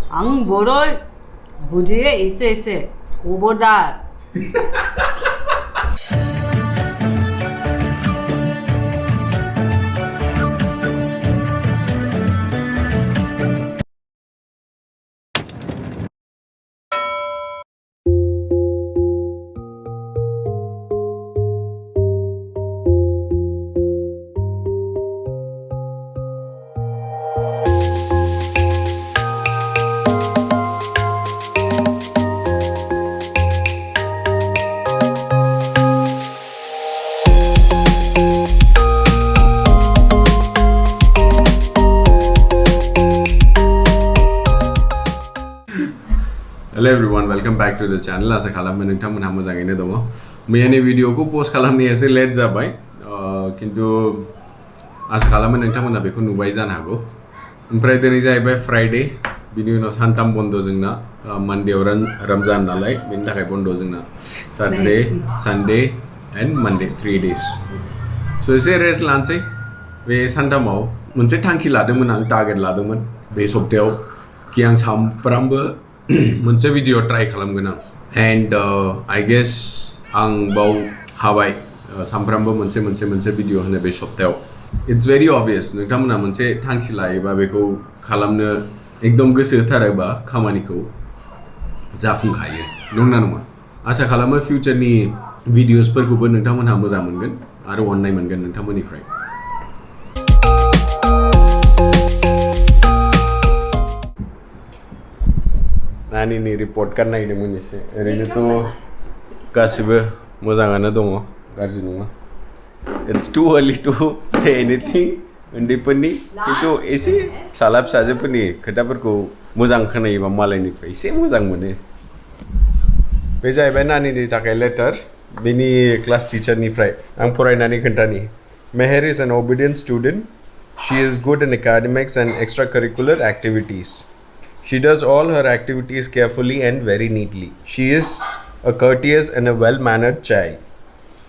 ang Bodo bujiye isse kobodar. Hello everyone, welcome back to the channel. Asa khalam nोंथांमोनहा मोजाङैनो दङ। मैयानि भिडिअखौ post खालामनाया एसे late जाबाय किन्तु आसा खालामो नोंथांमोनहा बेखौ नुबाय जानो हागौ। ओमफ्राय दिनै जाहैबाय फ्राइडे, बिनि उनाव सानथाम बन्द जोंना। मानडेआव रमजान नालाय बेनि थाखाय बन्द जोंना सैटरडे, सानडे एन्ड मानडे 3 days। सो एसे रेस्ट लानोसै। बे सानथामाव मोनसे थांखि लादोंमोन, आं टारगेट लादोंमोन बे सप्तायाव कि आं सानफ्रामबो मोनसे भिडिअ ट्राइ खालामगोन आं। एन्ड आई गेस आं बाव हाबाय सानफ्रामबो मोनसे भिडिअ होनो बे सप्तायाव। इट्स भेरि अबियस, नोंथांमोना मोनसे थांखि लायोबा बेखौ खालामनो एकदम गोसो होथारोबा खामानिखौ जाफुंखायो, नंगौना नङा? आसा खालामो फिउचारनि भिडिअसफोरखौबो नोंथांमोनहा मोजां मोनगोन आरो अननाय मोनगोन नोंथांमोननिफ्राय। नानिनि रिपर्ट कार्ड नायदोंमोन एसे। ओरैनोथ' गासिबो मोजाङानो दङ, गाज्रि नङा। It's too early to say anything उन्दैफोरनि, खिन्थु एसे फिसाला फिसाजोफोरनि खोथाफोरखौ मोजां खोनायोबा मालायनिफ्राय एसे मोजां मोनो। बे जाहैबाय नानिनि थाखाय लेटार, बेनि क्लास टिचारनिफ्राय। आं फरायनानै खोन्थानि। Meher is an obedient student. She is good in academics and extra curricular activities. She does all her activities carefully and very neatly. She is a courteous and a well-mannered child.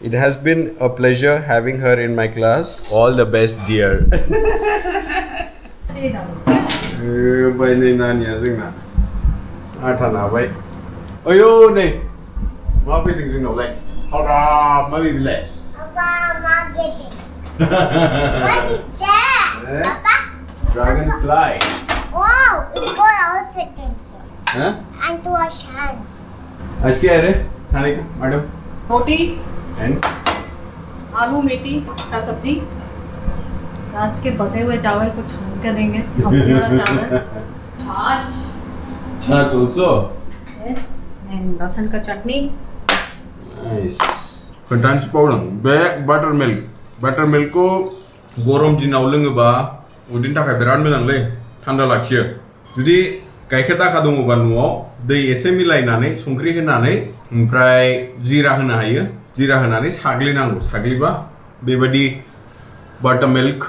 It has been a pleasure having her in my class. All the best, dear. Bye, Nani. Asingna. Athana, bye. Ayo, ne. Ma feeling sing no like. Hara, ma be like. Papa, ma get it. What is that? Papa? Dragonfly. Wow, it's got outside sir. Huh? And to wash hands. आज क्या है रे खाने को madam? Roti and आलू मेथी का सब्जी। आज के बचे हुए चावल को छान कर देंगे, छपके वाला चावल। छाछ also? यस, एंड लहसुन का चटनी। Nice. Contains powder. Buttermilk को गरम दिनाव लोङोबा उदैनि थाखाय बिराद मोजांलै, थान्दा लाखियो। जुदि गाइखेर दाखा दङबा न'आव दै एसे मिलायनानै संख्रि होनानै ओमफ्राय जिरा होनो हायो। जिरा होनानै साग्लिनांगौ। साग्लिबा बेबायदि बाटारमिल्क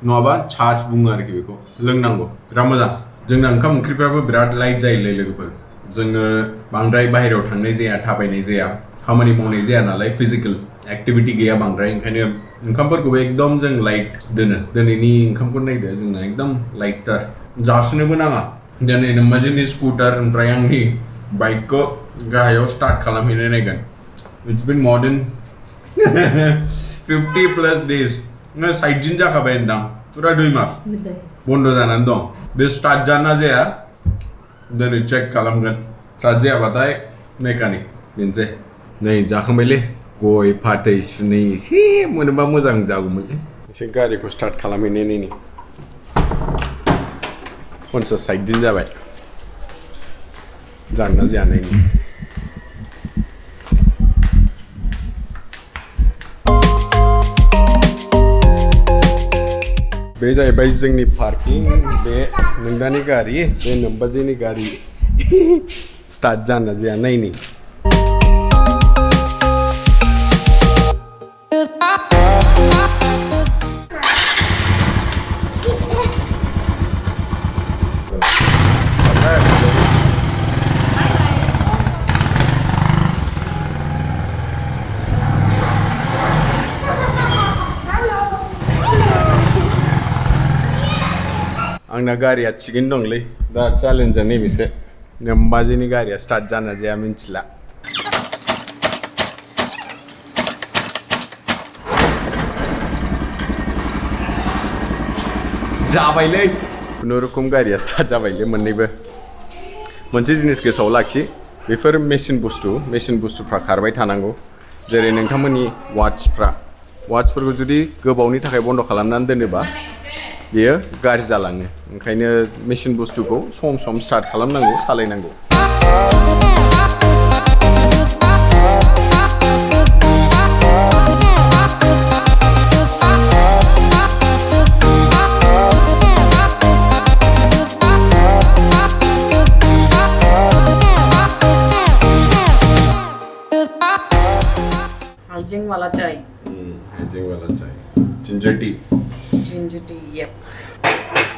नङाबा छाछ बुङो आरोखि, बेखौ लोंनांगौ। बिराद मोजां। जोंना ओंखाम ओंख्रिफ्राबो बिराद लाइट जायोलै लोगोफोर। जोङो बांद्राय बाहेरायाव थांनाय जाया, थाबायनाय जाया, खामानि मावनाय जाया नालाय, फिजिकेल एक्टिभिटी गैया बांद्राय। ओंखायनो ओंखामफोरखौबो एकदम जों लाइट दोनो। दिनैनि ओंखामखौ नायदो, जोंना एकदम लाइटथार। जासिनोबो नाङा। दिनै नोम्बाजोनि स्कुटार ओमफ्राय आंनि बाइकखौ गाहायाव स्टार्ट खालामहैनाय नायगोन। It's been more than 50+ days। साइडजिन जाखाबाय होनदां, फुरा 2 मास बन्द जानानै दं। बे स्टार्ट जाना जाया दिनै चेक खालामगोन। स्टार्ट जायाबाथाय मेकानिक बेनोसै। नै जाखांबायलै, गय फाथै सुनै एसे मोनोबा मोजां जागौमोनलै। एसे गारिखौ स्टार्ट खालामहैनाय नायनि। 50 दिन जाबाय, जाना जानायनि। बे जाहैबाय जोंनि पार्किं। बे नोंदानि गारि, बे नोम्बाजिनि गारि। स्टार्ट जाना जाया नायनि। आंना गारिया थिगैनो दंलै दा चेलेन्जआ नैबेसो नोमबाजिनि गारिया स्टार्ट जाना जाया मिन्थिला जाबायलै खुनुरुखुम गारिया स्टार्ट जाबायलै मोननैबो मोनसे जिनिस गोसोआव लाखि बेफोर मेसिन बुस्थुफ्रा खारबाय थानांगौ जेरै नोंथांमोननि वाट्सफोरखौ जुदि गोबावनि थाखाय बन्द खालामनानै दोनोबा बेयो गाज्रि जालाङो ओंखायनो मेसिन बुस्थुखौ सम सम स्टार्ट खालामनांगौ सालायनांगौ हाइजिंग वाला चाय जिंजर टी yep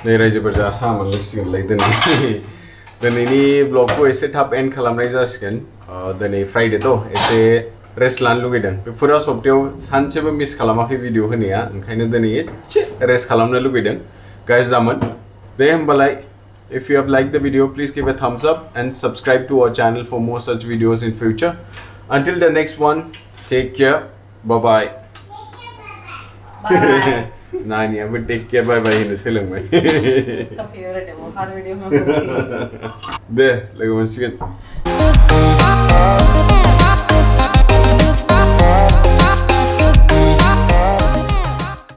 नै रायजोफोर जा साहा मोनलोंसिगोनलै दिनैनि ब्लगखौ एसे थाब एन्ड खालामनाय जासिगोन दिनै फ्राइडे थ' एसे रेस्ट लानो लुगैदों बे फुरा सप्तायाव सानसेबो मिस खालामाखै भिडिअ होनाया ओंखायनो दिनै एसे रेस्ट खालामनो लुगैदों गाज्रि जामोन दे होमबालाय if you have liked the video please give a thumbs up and subscribe to our channel for more such videos in future until the next one take care bye bye नानी अब take care bye bye हिंदू सेलंग में इसका favourite है वो हर video में दे लोगों से